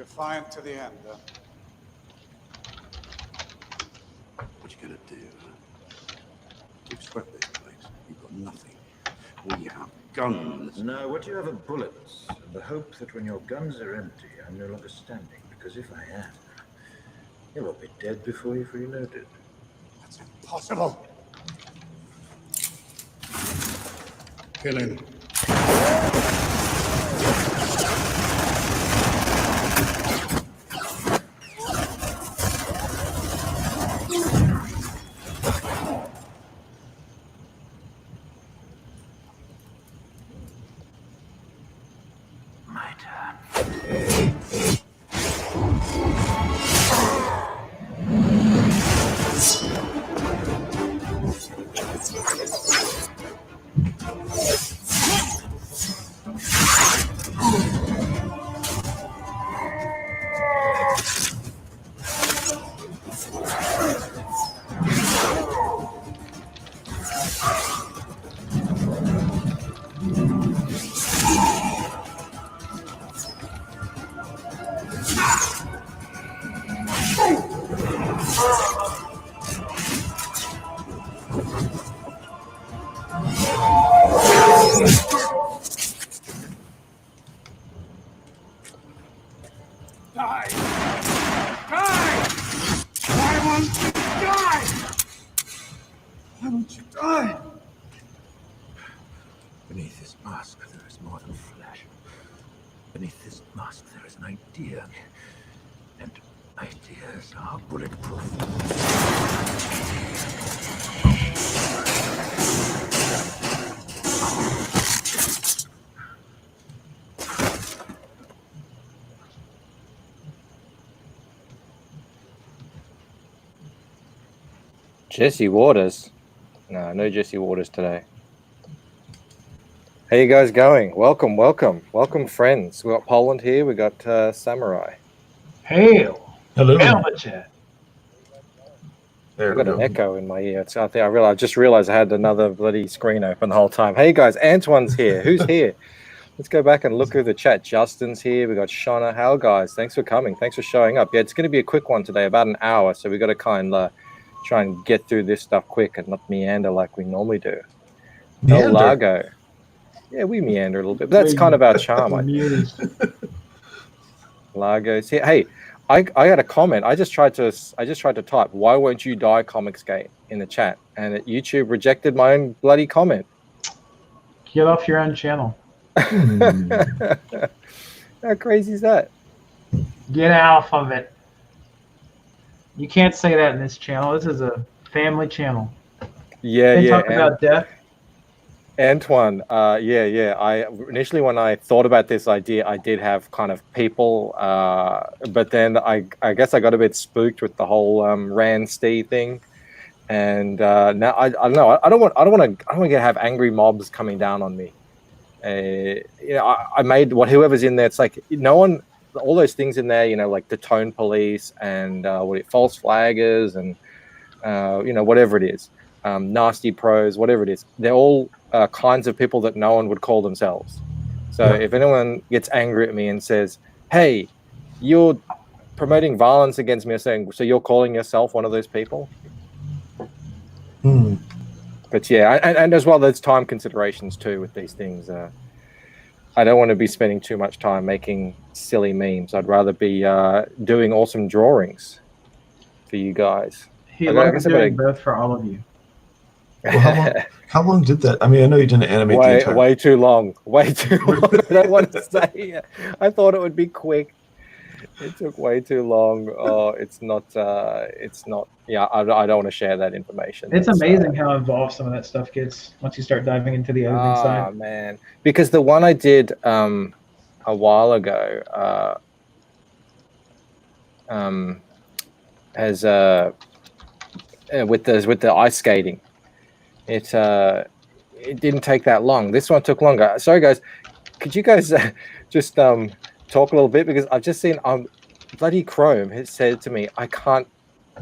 Defiant to the end, What you gonna do, huh? You've swept this place. You've got nothing. We have guns. No, what you have are bullets, and the hope that when your guns are empty, I'm no longer standing, because if I am, you will be dead before you've reloaded. That's impossible. Kill him. My turn. Die! Die! Why won't you die? Why won't you die? Beneath this mask, there is more than flesh. Beneath this mask, there is an idea. And ideas are bulletproof. Jesse Waters. No Jesse Waters today. How you guys going? Welcome, friends. We got Poland here. We got Samurai. Hail. Hello. Hail the chat. There I've we got go. an echo in my ear. It's, I just realized I had another bloody screen open the whole time. Hey guys, Antoine's here. Who's here? Let's go back and look through the chat. Justin's here. We got Shauna. How guys? Thanks for coming. Thanks for showing up. Yeah, it's going to be a quick one today, about an hour. So we got to kind of try and get through this stuff quick and not meander like we normally do. Meander. El Lago. Yeah, we meander a little bit. But that's kind of our charm, I think. Lago's here. Hey, I got a comment. I just tried to type, "Why won't you die, Comicsgate?" in the chat, and YouTube rejected my own bloody comment. Get off your own channel. How crazy is that? Get off of it. You can't say that in this channel. This is a family channel. Yeah, They yeah. talk about death. Antoine, yeah. I initially, when I thought about this idea, I did have kind of people, but then I guess I got a bit spooked with the whole Rand Stee thing, and now I don't know. I don't want to have angry mobs coming down on me. I made whoever's in there. It's like no one. All those things in there, like the Tone Police and false flaggers and whatever it is, nasty pros, whatever it is. They're all kinds of people that no one would call themselves. So if anyone gets angry at me and says, "Hey, you're promoting violence against me," or saying, "So you're calling yourself one of those people?" But yeah, and as well, there's time considerations too with these things. I don't want to be spending too much time making silly memes. I'd rather be doing awesome drawings for you guys. He loves doing both for all of you. Well, how long did that? I mean, I know you didn't animate the entire... Way too long. Way too long. I don't want to say it. I thought it would be quick. It took way too long. Oh, it's not. Yeah, I don't want to share that information. It's amazing how involved some of that stuff gets once you start diving into the editing side. Oh man, because the one I did a while ago has with the ice skating, it didn't take that long. This one took longer. Sorry guys, could you guys just talk a little bit, because I've just seen bloody Chrome has said to me,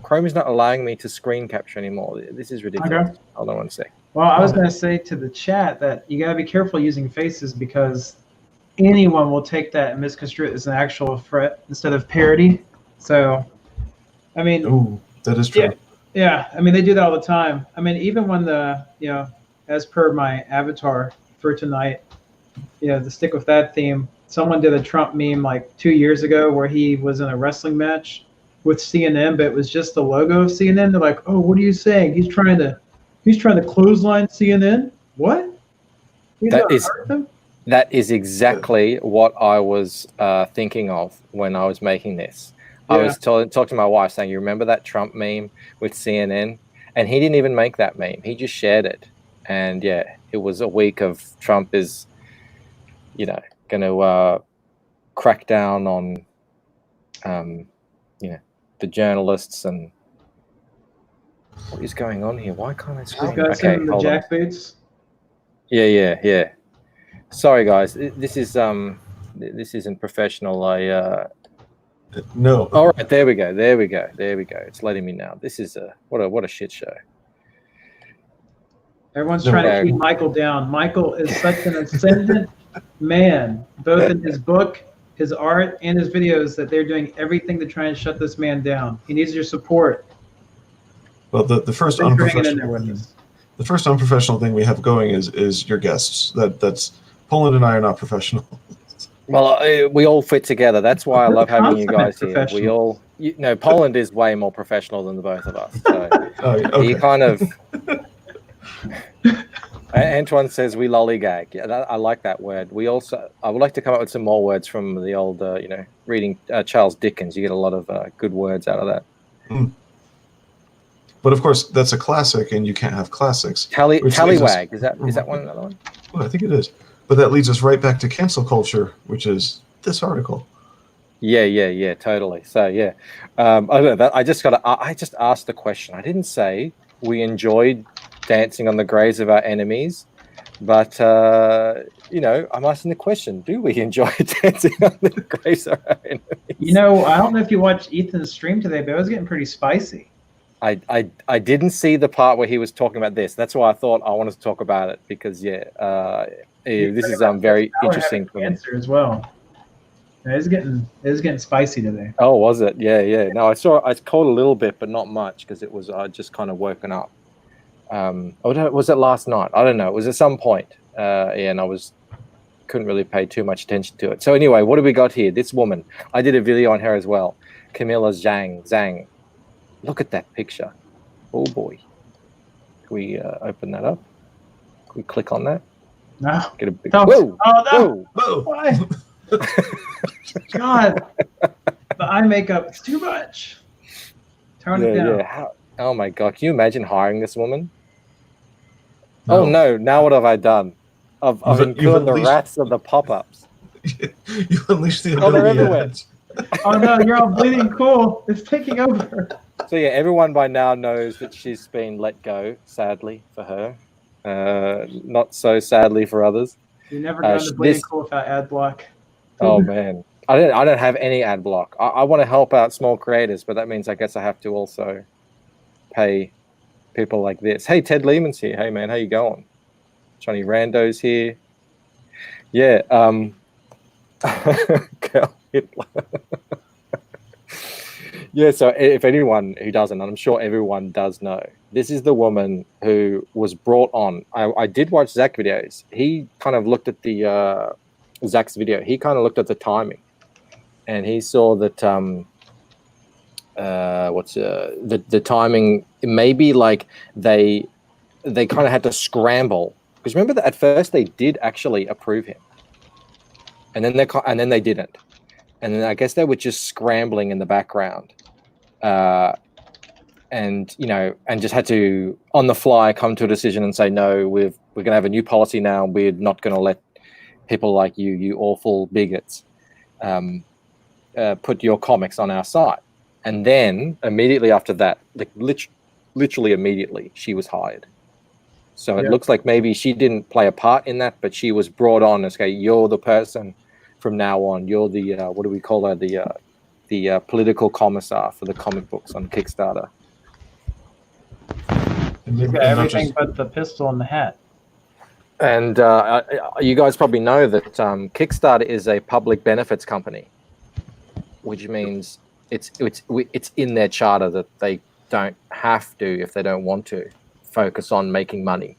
Chrome is not allowing me to screen capture anymore. This is ridiculous. Okay. Hold on one sec. Well, I was going to say to the chat that you got to be careful using faces, because anyone will take that and misconstrue it as an actual threat instead of parody. So, I mean, Ooh, that is true. yeah. I mean, they do that all the time. I mean, even when as per my avatar for tonight, to stick with that theme, someone did a Trump meme like 2 years ago where he was in a wrestling match with CNN, but it was just the logo of CNN. They're like, "Oh, what are you saying? He's trying to clothesline CNN? What? That is exactly what I was thinking of when I was making this. Yeah. I was talking to my wife saying, "You remember that Trump meme with CNN?" And he didn't even make that meme. He just shared it. And yeah, it was a week of Trump is, going to crack down on, the journalists and what is going on here? Why can't I screen? Okay, the jack boots. Yeah. Sorry, guys. This isn't professional. No. All right, there we go. It's letting me now. This is what a shit show. Everyone's trying to keep Michael down. Michael is such an ascendant man, both in his book, his art, and his videos, that they're doing everything to try and shut this man down. He needs your support. Well, the first unprofessional thing we have going is your guests. That's Poland and I are not professional. Well, we all fit together. That's why I love having you guys here. We all, Poland is way more professional than the both of us. So you kind of. Antoine says we lollygag. Yeah, I like that word. I would like to come up with some more words from the old, reading Charles Dickens. You get a lot of good words out of that. Mm. But of course, that's a classic, and you can't have classics. Tallywag, is that one another one? Well, I think it is. But that leads us right back to cancel culture, which is this article. Yeah, totally. So yeah, I don't know. I just asked the question. I didn't say we enjoyed dancing on the graves of our enemies, but I'm asking the question: do we enjoy dancing on the graves of our enemies? I don't know if you watched Ethan's stream today, but it was getting pretty spicy. I didn't see the part where he was talking about this. That's why I thought I wanted to talk about it because this is very interesting for me. Answer as well. It was getting spicy today. Oh, was it? Yeah. No, I caught a little bit, but not much because it was just kind of woken up. Was it last night? I don't know. It was at some point. And I couldn't really pay too much attention to it. So anyway, what do we got here? This woman. I did a video on her as well. Camilla Zhang. Look at that picture. Oh boy. Can we open that up? Can we click on that? No. Get a big. Whoa! Oh no! Whoa! Why? God, the eye makeup, it's too much. Turn it down. Yeah. Oh my God! Can you imagine hiring this woman? No. Oh no! Now what have I done? I've incurred the wrath of the pop-ups. You unleashed the ability. They're everywhere. Oh no! You're all bleeding cool. It's taking over. So yeah, everyone by now knows that she's been let go. Sadly for her, not so sadly for others. You never go into bleeding cool without ad block. Oh man, I don't have any ad block. I want to help out small creators, but that means I guess I have to also pay people like this. Hey, Ted Lehman's here. Hey man, how you going? Johnny Rando's here. Yeah. Girl Hitler. Yeah, so if anyone who doesn't, and I'm sure everyone does know, this is the woman who was brought on. I did watch Zach videos. He kind of looked at the Zach's video. He kind of looked at the timing, and he saw that the timing. Maybe like they kind of had to scramble, because remember that at first they did actually approve him, and then they didn't. And then I guess they were just scrambling in the background, and just had to on the fly come to a decision and say, no, we're going to have a new policy now. We're not going to let people like you awful bigots, put your comics on our site. And then immediately after that, like literally immediately, she was hired. So it looks like maybe she didn't play a part in that, but she was brought on as, okay, you're the person. From now on, you're the what do we call her? The political commissar for the comic books on Kickstarter. She's got everything but the pistol and the hat. And you guys probably know that Kickstarter is a public benefits company, which means it's in their charter that they don't have to, if they don't want to, focus on making money.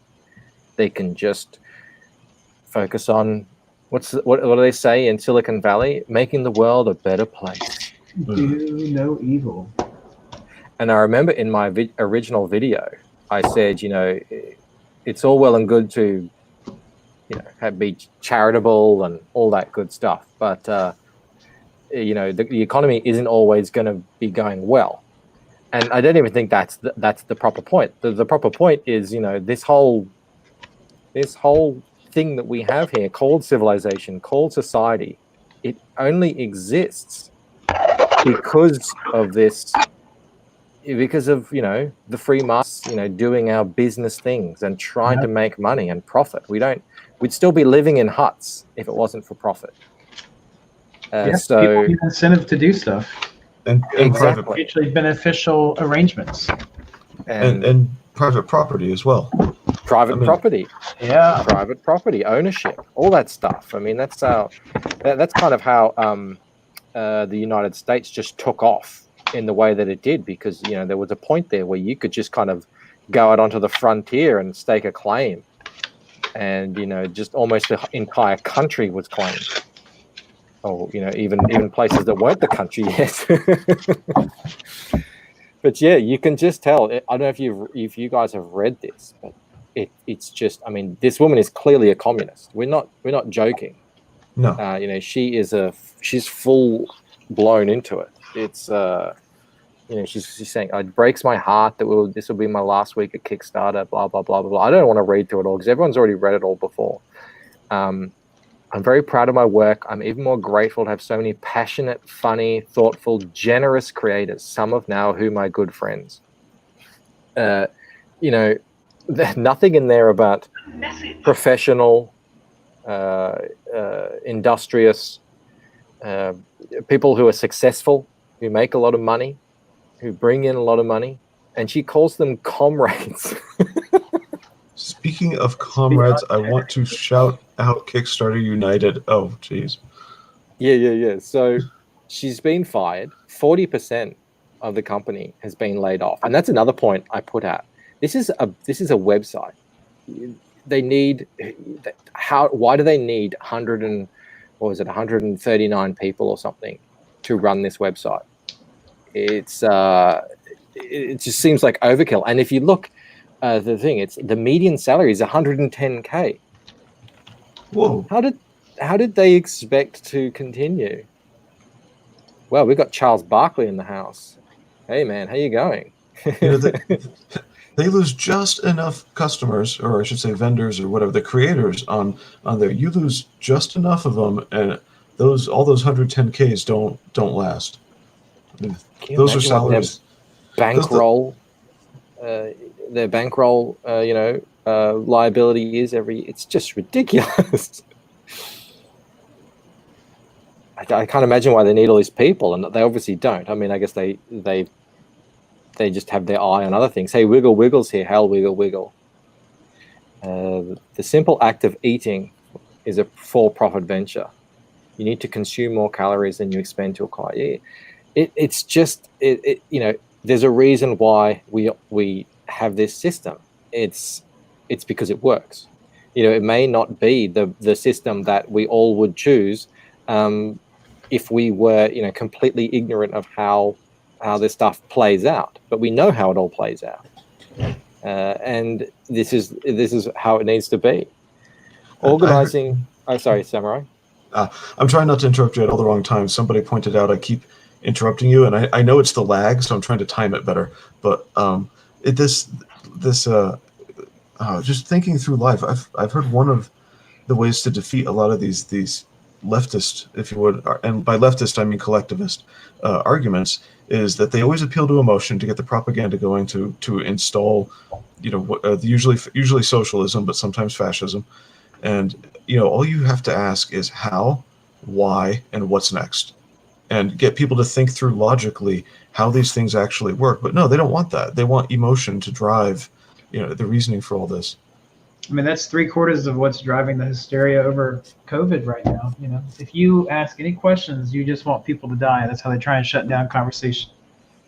They can just focus on what do they say in Silicon Valley? Making the world a better place. Do no evil. And I remember in my original video, I said, it's all well and good to, be charitable and all that good stuff, but the economy isn't always going to be going well. And I don't even think that's the proper point. The proper point is, this whole thing that we have here, called civilization, called society, it only exists because of this. Because of the free markets, doing our business things and trying to make money and profit. We'd still be living in huts if it wasn't for profit. So people need incentive to do stuff. And exactly. Mutually beneficial arrangements. And private property as well. Private property. Yeah. Private property, ownership, all that stuff. I mean, that's kind of how the United States just took off in the way that it did, because there was a point there where you could just kind of go out onto the frontier and stake a claim, and just almost the entire country was claimed, or even places that weren't the country yet. But yeah, you can just tell. I don't know if you guys have read this, but it's just, I mean, this woman is clearly a communist. We're not joking. No. She's full blown into it. It's she's saying, it breaks my heart that this will be my last week at Kickstarter, blah blah blah blah blah. I don't want to read through it all because everyone's already read it all before. I'm very proud of my work. I'm even more grateful to have so many passionate, funny, thoughtful, generous creators, some of now who my good friends. There's nothing in there about professional, industrious people who are successful, who make a lot of money, who bring in a lot of money, and she calls them comrades. Speaking of comrades, I want to shout out Kickstarter United. Oh, geez. Yeah. So she's been fired. 40% of the company has been laid off, and that's another point I put out. This is a website. They need why do they need 139 people or something to run this website? It just seems like overkill. And if you look, the median salary is 110K. Whoa! How did they expect to continue? Well, we've got Charles Barkley in the house. Hey man, how you going? They lose just enough customers, or I should say vendors or whatever, the creators on there. You lose just enough of them, and all those 110Ks don't last. I mean, those are salaries. Bankroll, their bankroll, liability is it's just ridiculous. I can't imagine why they need all these people, and they obviously don't. I mean, I guess they just have their eye on other things. Hey, Wiggle Wiggle's here. Hell, Wiggle Wiggle. The simple act of eating is a for-profit venture. You need to consume more calories than you expend to acquire. It's just there's a reason why we have this system. It's because it works. It may not be the system that we all would choose if we were completely ignorant of how this stuff plays out, but we know how it all plays out, and this is how it needs to be. Organizing. Sorry, Samurai. I'm trying not to interrupt you at all the wrong times. Somebody pointed out I keep interrupting you, and I know it's the lag, so I'm trying to time it better. But just thinking through life, I've heard one of the ways to defeat a lot of these leftist, if you would, and by leftist I mean collectivist arguments, is that they always appeal to emotion to get the propaganda going to install, usually socialism, but sometimes fascism, and all you have to ask is how, why, and what's next, and get people to think through logically how these things actually work. But no, they don't want that. They want emotion to drive, the reasoning for all this. I mean, that's 3/4 of what's driving the hysteria over COVID right now. You know, if you ask any questions, you just want people to die. That's how they try and shut down conversation.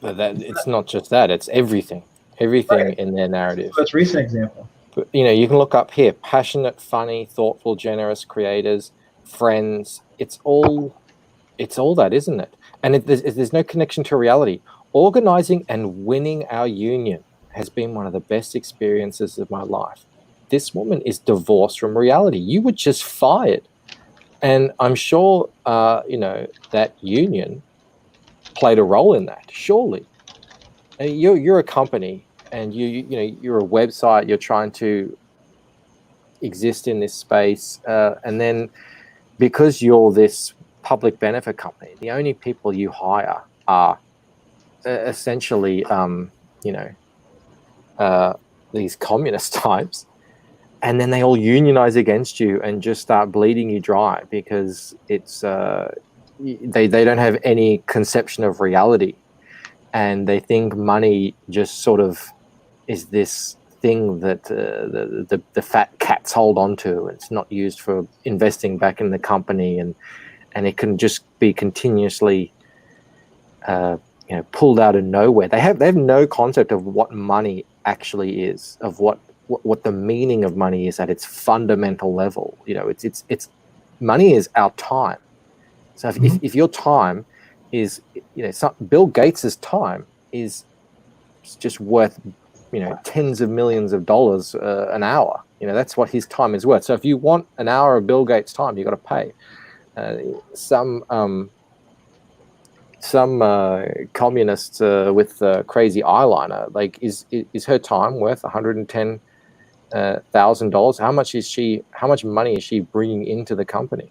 But that it's not just that; it's everything Right. in their narrative. That's a recent example. But, you know, you can look up here: passionate, funny, thoughtful, generous creators, friends. It's all that, isn't it? And there's no connection to reality. Organizing and winning our union has been one of the best experiences of my life. This woman is divorced from reality. You were just fired. And I'm sure, you know, that union played a role in that, surely. And you're a company, and you know, you're a website, you're trying to exist in this space. And then because you're this public benefit company, the only people you hire are essentially, you know, these communist types, and then they all unionize against you and just start bleeding you dry because it's they don't have any conception of reality, and they think money just sort of is this thing that the fat cats hold on to. It's not used for investing back in the company, and it can just be continuously you know, pulled out of nowhere. They have no concept of what money actually is, of what the meaning of money is at its fundamental level. You know, it's money is our time. So if your time is, you know, Bill Gates's time is just worth, you know, tens of millions of dollars an hour. You know, that's what his time is worth. So if you want an hour of Bill Gates' time, you got to pay. Some communists with crazy eyeliner, like, is her time worth $110,000? How much money is she bringing into the company?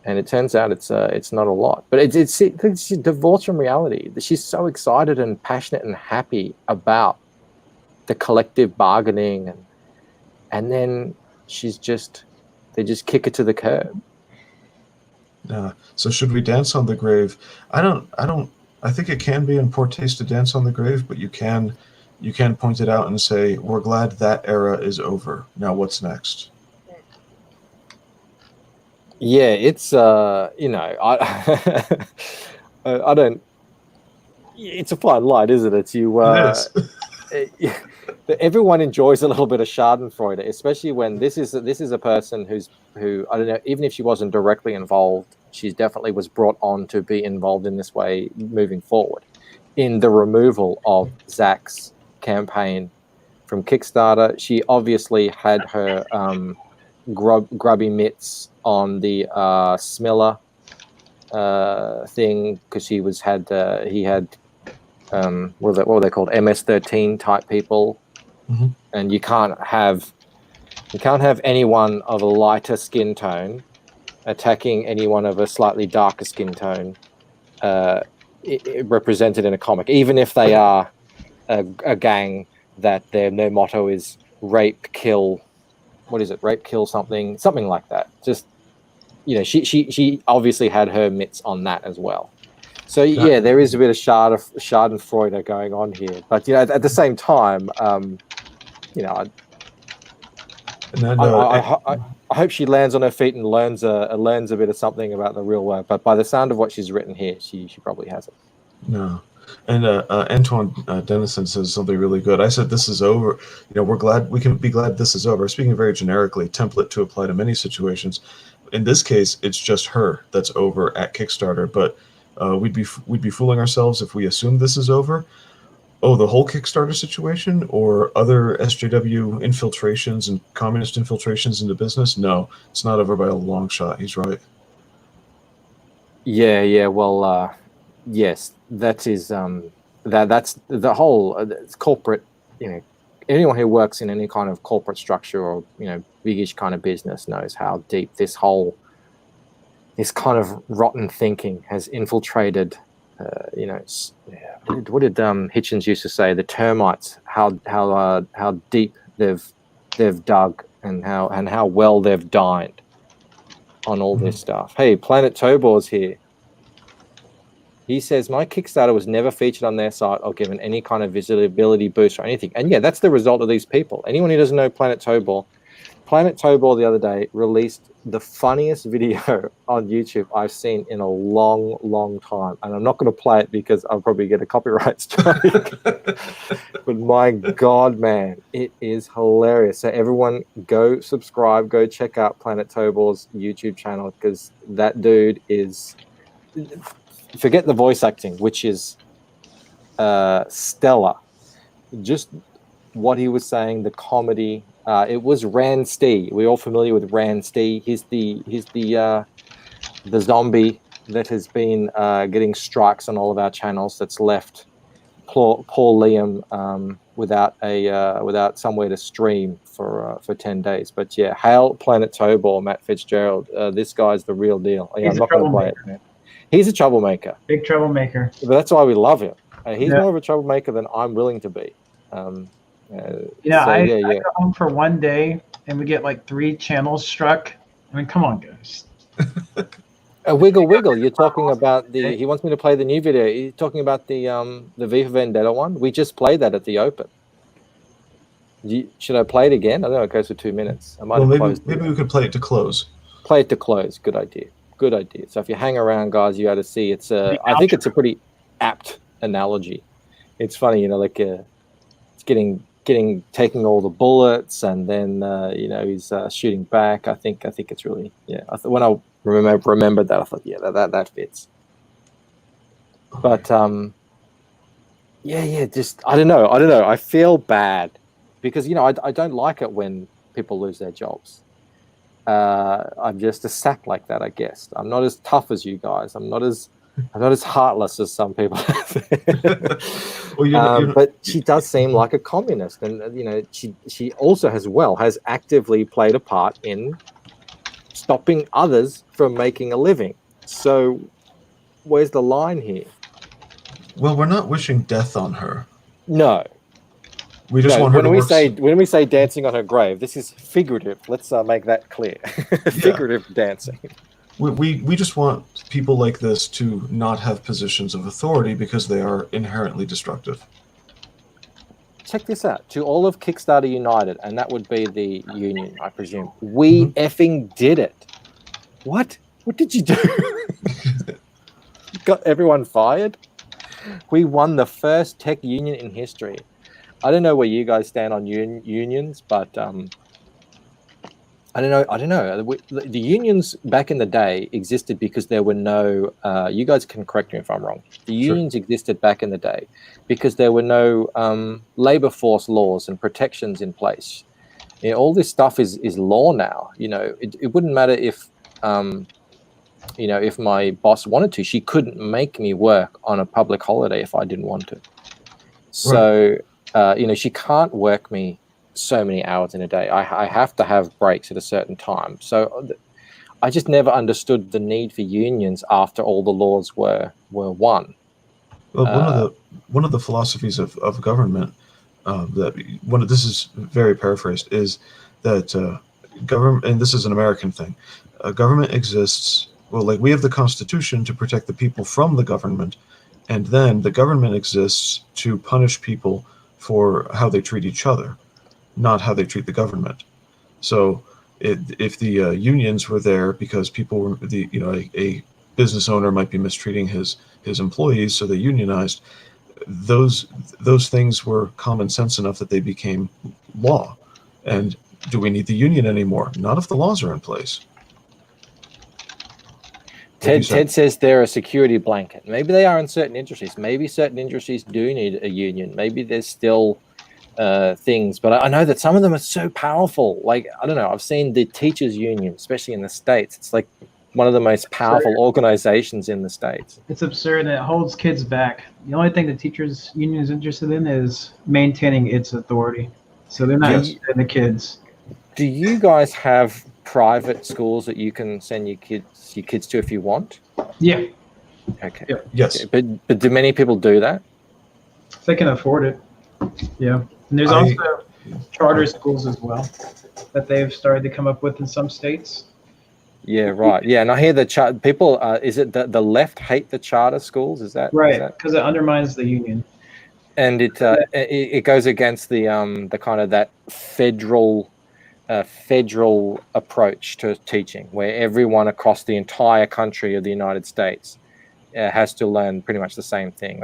And it turns out it's not a lot. But it's divorced from reality. She's so excited and passionate and happy about the collective bargaining, and then they just kick it to the curb. So should we dance on the grave? I think it can be in poor taste to dance on the grave, but you can point it out and say, we're glad that era is over. Now what's next? Yeah, it's you know, I don't. It's a fine line, isn't it? It is. Everyone enjoys a little bit of Schadenfreude, especially when this is a person who I don't know, even if she wasn't directly involved, she definitely was brought on to be involved in this way moving forward, in the removal of Zach's campaign from Kickstarter. She obviously had her grubby mitts on the Smiller thing, because he had what were they called, MS-13 type people. Mm-hmm. And you can't have anyone of a lighter skin tone attacking anyone of a slightly darker skin tone represented in a comic, even if they are a gang that their motto is rape, kill. What is it? Rape, kill, something like that. Just, you know, she obviously had her mitts on that as well. So yeah, there is a bit of Schadenfreude going on here, but you know, at the same time, you know, I hope she lands on her feet and learns a bit of something about the real world. But by the sound of what she's written here, she probably hasn't. No. And Antoine Dennison says something really good. I said, this is over. You know, we can be glad this is over. Speaking very generically, template to apply to many situations. In this case, it's just her that's over at Kickstarter. But we'd be fooling ourselves if we assume this is over. Oh, the whole Kickstarter situation, or other SJW infiltrations and communist infiltrations into business? No, it's not over by a long shot. He's right. Yeah. Well, yes, that is that's the whole corporate. You know, anyone who works in any kind of corporate structure or, you know, biggish kind of business knows how deep this kind of rotten thinking has infiltrated. You know, what did Hitchens used to say? The termites, how deep they've dug, and how well they've dined on all this stuff. Hey, Planet Tobor's here. He says, my Kickstarter was never featured on their site or given any kind of visibility boost or anything. And yeah, that's the result of these people. Anyone who doesn't know Planet Towball the other day released the funniest video on YouTube I've seen in a long, long time. And I'm not going to play it because I'll probably get a copyright strike. But my God, man, it is hilarious. So everyone go subscribe, go check out Planet Towball's YouTube channel, because that dude is, forget the voice acting, which is stellar. Just what he was saying, the comedy. It was Rand Stee. We're all familiar with Rand Stee. He's the zombie that has been getting strikes on all of our channels. That's left poor Liam without somewhere to stream for 10 days. But yeah, hail Planet Towball, Matt Fitzgerald. This guy's the real deal. Yeah, I'm not going to play it, man. He's a troublemaker. Big troublemaker. But that's why we love him. He's more of a troublemaker than I'm willing to be. I go home for one day and we get like 3 channels struck. I mean, come on, guys. Wiggle. You're talking about the. He wants me to play the new video. You're talking about the V for Vendetta one. We just played that at the open. Should I play it again? I don't know. It goes for 2 minutes. I might maybe we could play it to close. Play it to close. Good idea. So if you hang around, guys, you got to see. It's I think it's a pretty apt analogy. It's funny, like it's taking all the bullets, and then he's shooting back. I think it's really when I remembered that, I thought that fits. But just I don't know. I feel bad because I don't like it when people lose their jobs. I'm just a sap like that, I guess. I'm not as tough as you guys. I'm not as heartless as some people. But she does seem like a communist, and she also has actively played a part in stopping others from making a living. So where's the line here? Well, we're not wishing death on her. No. We just want her to work. When we say dancing on her grave, this is figurative. Let's make that clear. Figurative dancing. We just want people like this to not have positions of authority because they are inherently destructive. Check this out. To all of Kickstarter United, and that would be the union, I presume. We effing did it. What? What did you do? Got everyone fired? We won the first tech union in history. I don't know where you guys stand on unions, but I don't know. The unions back in the day existed because there were no. You guys can correct me if I'm wrong. The unions existed back in the day because there were no labor force laws and protections in place. All this stuff is law now. It wouldn't matter if if my boss wanted to. She couldn't make me work on a public holiday if I didn't want to. So she can't work me so many hours in a day. I have to have breaks at a certain time. So I just never understood the need for unions after all the laws were won. Well, one of the philosophies of government this is very paraphrased, is that government, and this is an American thing, government exists. Well, like we have the Constitution to protect the people from the government, and then the government exists to punish people for how they treat each other, not how they treat the government. So if the unions were there because people were a business owner might be mistreating his employees, so they unionized. Those things were common sense enough that they became law. And do we need the union anymore? Not if the laws are in place. Ted says they're a security blanket. Maybe they are in certain industries. Maybe certain industries do need a union. Maybe there's still things, but I know that some of them are so powerful. Like, I don't know, I've seen the teachers union, especially in the States. It's like one of the most powerful organizations in the States. It's absurd, and it holds kids back. The only thing the teachers union is interested in is maintaining its authority. So they're not interested in the kids. Do you guys have private schools that you can send your kids to if you want? Yeah. Okay. Yeah. Yes. Okay. But do many people do that? If they can afford it. Yeah. And there's also charter schools as well that they've started to come up with in some states. Yeah, right. Yeah, and I hear the people. Is it the left hate the charter schools? Is that Right, Is that, because it undermines the union. and it goes against the kind of that federal approach to teaching, where everyone across the entire country of the United States has to learn pretty much the same thing.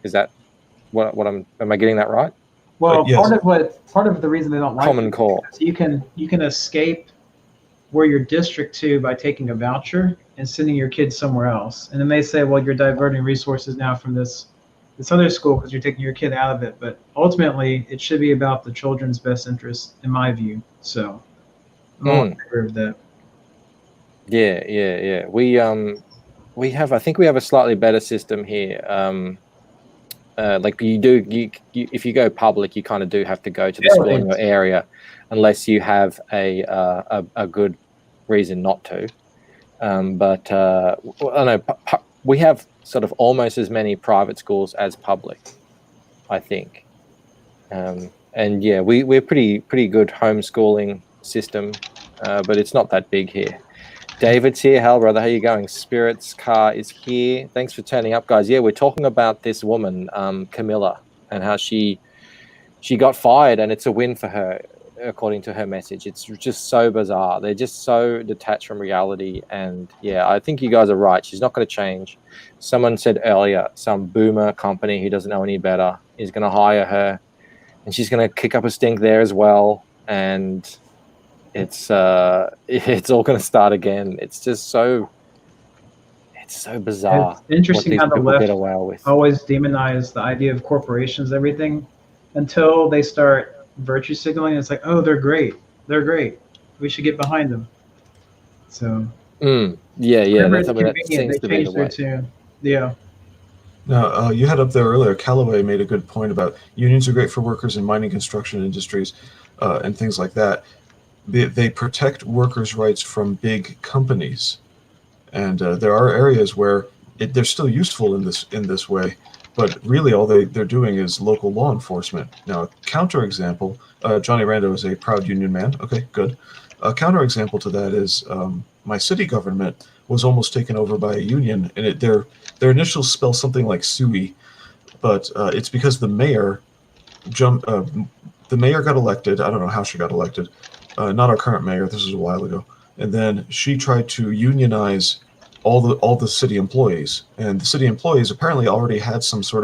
Is that what am I getting that right? Well, Yes. part of the reason they don't like Common it Core. is you can escape where you're district to by taking a voucher and sending your kids somewhere else. And then they say, well, you're diverting resources now from this other school because you're taking your kid out of it. But ultimately, it should be about the children's best interest, in my view. So I'm all in favor of that. Yeah. I think we have a slightly better system here. Like you if you go public, you kind of do have to go to the school in your area, unless you have a good reason not to. But I don't know. We have sort of almost as many private schools as public, I think. And yeah, we're pretty good homeschooling system, but it's not that big here. David's here. Hal, brother, how you going? Spirit's car is here. Thanks for turning up, guys. Yeah, we're talking about this woman, Camilla, and how she got fired, and it's a win for her, according to her message. It's just so bizarre. They're just so detached from reality. And yeah, I think you guys are right. She's not going to change. Someone said earlier, some boomer company who doesn't know any better is going to hire her, and she's going to kick up a stink there as well. And it's all going to start again. It's so bizarre. It's interesting how the left get away with. always demonize the idea of corporations, everything, until they start virtue signaling. It's like, oh, they're great. We should get behind them. So yeah, that's something that seems to be the way. Tune. Yeah. Now, you had up there earlier, Callaway made a good point about unions are great for workers in mining, construction industries, and things like that. They protect workers' rights from big companies, and there are areas where they're still useful in this way, but really all they're doing is local law enforcement. Now, a counterexample, Johnny Rando is a proud union man. Okay, good. A counterexample to that is my city government was almost taken over by a union, and their initials spell something like SUI, but it's because the mayor got elected. I don't know how she got elected. Not our current mayor. This was a while ago. And then she tried to unionize all the city employees, and the city employees apparently already had some sort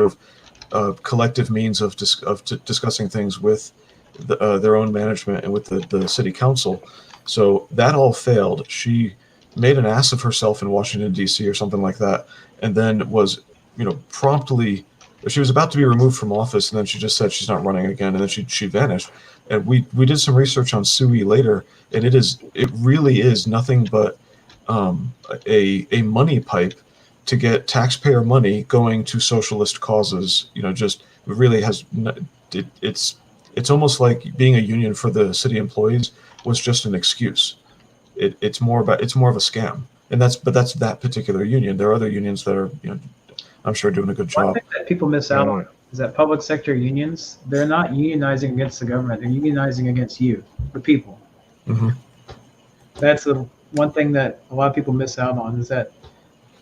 of collective means of discussing things with their own management and with the city council. So that all failed. She made an ass of herself in Washington, D.C. or something like that, and then was, promptly, she was about to be removed from office, and then she just said she's not running again, and then she vanished. And we did some research on SUI later, and it really is nothing but a money pipe to get taxpayer money going to socialist causes. Just really has it's almost like being a union for the city employees was just an excuse. It's more of a scam, and that's that particular union. There are other unions that are, I'm sure, doing a good job. One thing that people miss out on is that public sector unions, they're not unionizing against the government. They're unionizing against you, the people. Mm-hmm. That's the one thing that a lot of people miss out on, is that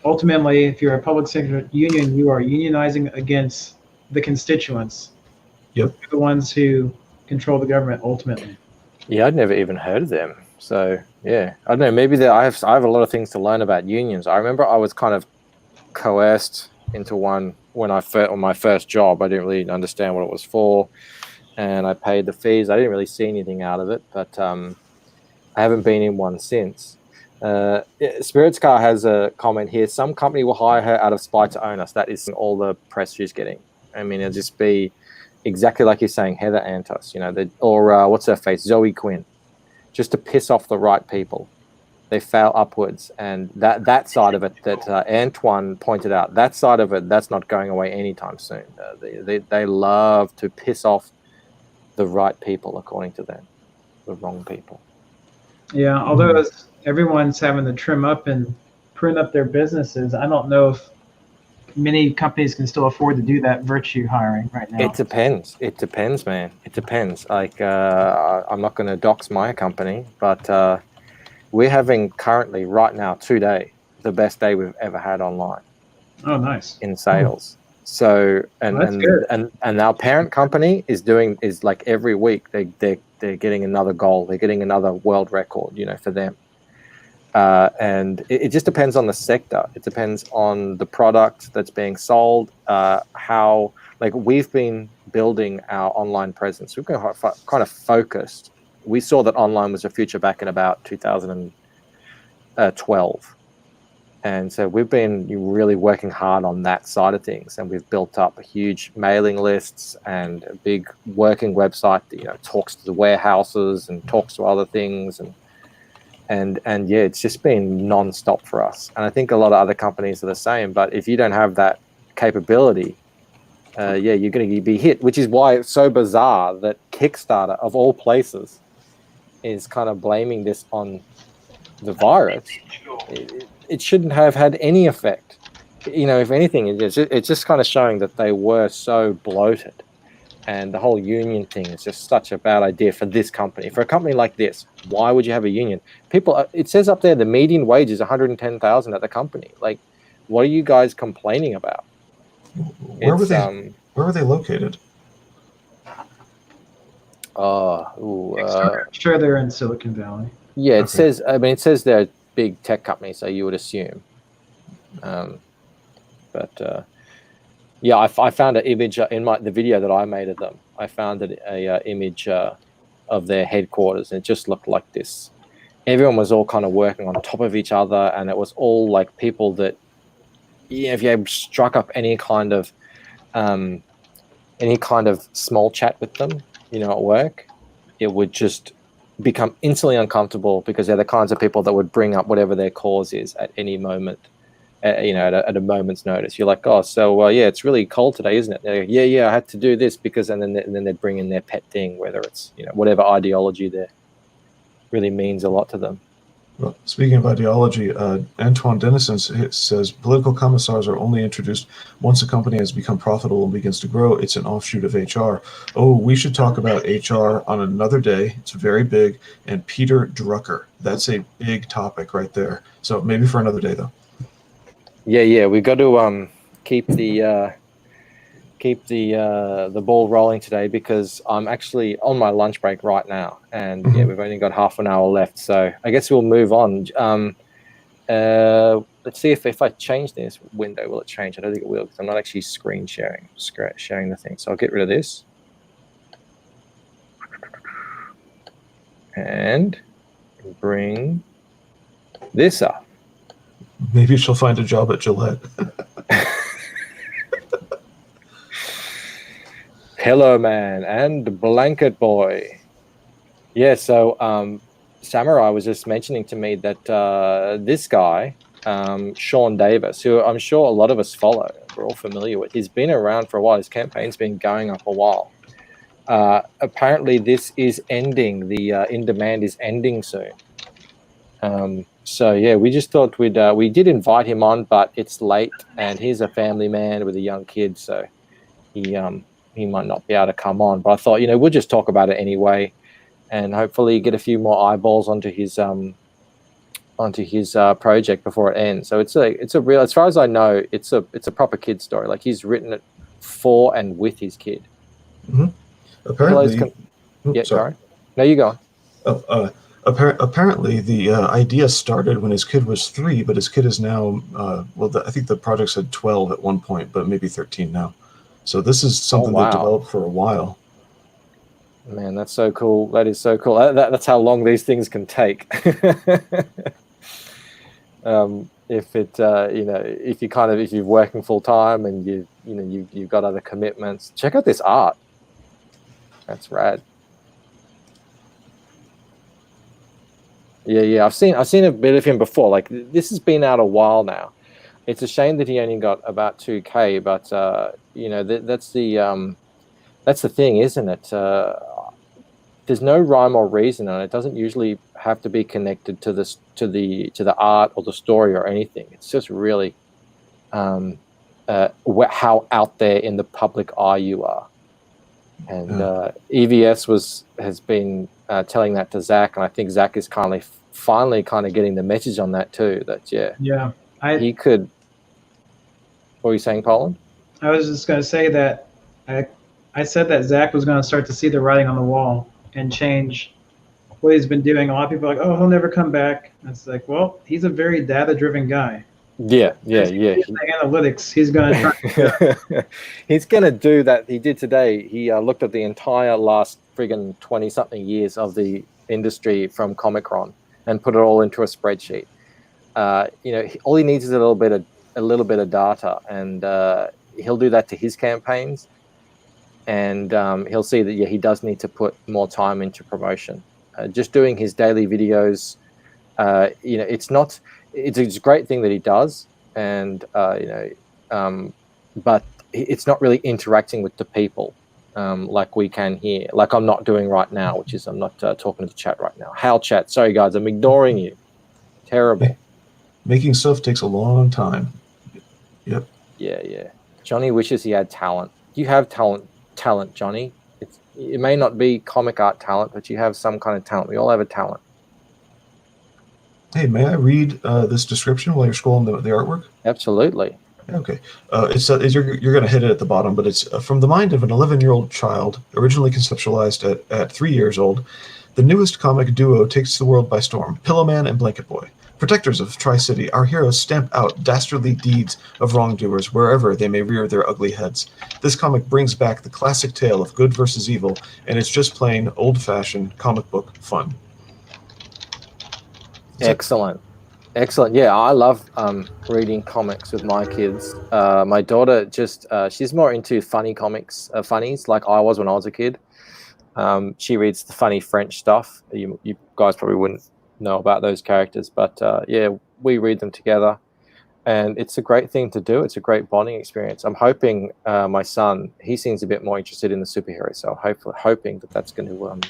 ultimately, if you're a public sector union, you are unionizing against the constituents. Yep. The ones who control the government ultimately. Yeah, I'd never even heard of them. So yeah, I don't know. Maybe I have a lot of things to learn about unions. I remember I was kind of coerced into one when on my first job. I didn't really understand what it was for, and I paid the fees. I didn't really see anything out of it, but I haven't been in one since. Spirit's Car has a comment here. Some company will hire her out of spite to own us. That is all the press she's getting. I mean, it'll just be exactly like you're saying, Heather Antos, or what's her face, Zoe Quinn, just to piss off the right people. They fail upwards, and that side of it that Antoine pointed out, that side of it, that's not going away anytime soon. They love to piss off the right people, according to them, the wrong people. Yeah, although everyone's having to trim up and prune up their businesses, I don't know if many companies can still afford to do that virtue hiring right now. It depends, man. It depends. Like, I'm not going to dox my company, but we're having currently right now today the best day we've ever had online Oh, nice. in sales. So Well, that's good. and our parent company is like every week they're getting another goal, they're getting another world record, you know, for them. And it just depends on the sector. It depends on the product that's being sold, how, like, we've been building our online presence. We've been kind of focused. We saw that online was the future back in about 2012. And so we've been really working hard on that side of things. And we've built up huge mailing lists and a big working website that, you know, talks to the warehouses and talks to other things. And yeah, it's just been non-stop for us. And I think a lot of other companies are the same. But if you don't have that capability, yeah, you're going to be hit, which is why it's so bizarre that Kickstarter, of all places, is kind of blaming this on the virus. It shouldn't have had any effect. You know, if anything, it's just kind of showing that they were so bloated. And the whole union thing is just such a bad idea for this company. For a company like this, why would you have a union? People, it says up there the median wage is $110,000 at the company. Like, what are you guys complaining about? Where were they located? I'm sure they're in Silicon Valley. Yeah, it Okay. says. I mean, it says they're a big tech company, so you would assume. Yeah, I found an image in the video that I made of them. I found a image of their headquarters, and it just looked like this. Everyone was all kind of working on top of each other, and it was all like people that, yeah, if you struck up any kind of small chat with them, you know, at work, it would just become instantly uncomfortable because they're the kinds of people that would bring up whatever their cause is at any moment. You know, at a moment's notice. You're like, oh, so yeah, it's really cold today, isn't it? They're like, yeah, I had to do this because, and then they bring in their pet thing, whether it's, you know, whatever ideology there really means a lot to them. Well, speaking of ideology, Antoine Dennison says political commissars are only introduced once a company has become profitable and begins to grow. It's an offshoot of HR. Oh, we should talk about HR on another day. It's very big. And Peter Drucker. That's a big topic right there. So maybe for another day, though. Yeah, we got to keep the ball rolling today because I'm actually on my lunch break right now, and yeah, we've only got half an hour left, so I guess we'll move on. Let's see if I change this window, will it change? I don't think it will because I'm not actually sharing the thing. So I'll get rid of this and bring this up. Maybe she'll find a job at Gillette. Pillow Man and Blanket Boy. Yeah, so Samurai was just mentioning to me that this guy, Sean Davis, who I'm sure a lot of us follow, we're all familiar with, he's been around for a while. His campaign's been going up a while. Apparently this is ending. The In Demand is ending soon. So yeah, we just thought we did invite him on, but it's late, and he's a family man with a young kid, so he might not be able to come on. But I thought, you know, we'll just talk about it anyway, and hopefully get a few more eyeballs onto his project before it ends. So it's a real, as far as I know, it's a proper kid story. Like, he's written it for and with his kid. Mm-hmm. Apparently, sorry. No, you go on. Apparently, the idea started when his kid was 3, but his kid is now, I think the project said 12 at one point, but maybe 13 now. So this is something they've developed for a while. Man, that's so cool. That is so cool. That's how long these things can take. If you're working full time and you've got other commitments, check out this art. That's rad. Yeah. I've seen a bit of him before. Like, this has been out a while now. It's a shame that he only got about 2K, but that's the thing, isn't it? There's no rhyme or reason, and it doesn't usually have to be connected to the art or the story or anything. It's just really how out there in the public eye you are. And EVS has been telling that to Zach, and I think Zach is kindly finally kind of getting the message on that too. That Yeah. he could. What were you saying, Colin? I was just going to say that I said that Zach was going to start to see the writing on the wall and change what he's been doing. A lot of people are like, oh, he'll never come back. And it's like, well, he's a very data-driven guy. Yeah. The analytics, he's going to try. He's going to do that. He did today. He looked at the entire last friggin' 20-something years of the industry from Comic-Con and put it all into a spreadsheet. All he needs is a little bit of data, and he'll do that to his campaigns. And he'll see that he does need to put more time into promotion. Just doing his daily videos, it's a great thing that he does, and but it's not really interacting with the people like we can here. Like I'm not doing right now, which is I'm not talking to the chat right now. How chat? Sorry guys, I'm ignoring you. Terrible. Making stuff takes a long time. Yep. Yeah. Johnny wishes he had talent. You have talent, Johnny. It may not be comic art talent, but you have some kind of talent. We all have a talent. Hey, may I read this description while you're scrolling the artwork? Absolutely. Okay. You're going to hit it at the bottom, but it's from the mind of an 11-year-old child, originally conceptualized at 3 years old. The newest comic duo takes the world by storm, Pillowman and Blanket Boy. Protectors of Tri-City, our heroes stamp out dastardly deeds of wrongdoers wherever they may rear their ugly heads. This comic brings back the classic tale of good versus evil, and it's just plain old-fashioned comic book fun. Excellent. Yeah, I love reading comics with my kids. My daughter she's more into funny comics, funnies like I was when I was a kid. She reads the funny French stuff. You guys probably wouldn't know about those characters, but we read them together, and it's a great thing to do. It's a great bonding experience. I'm hoping my son, he seems a bit more interested in the superheroes, so hoping that's going to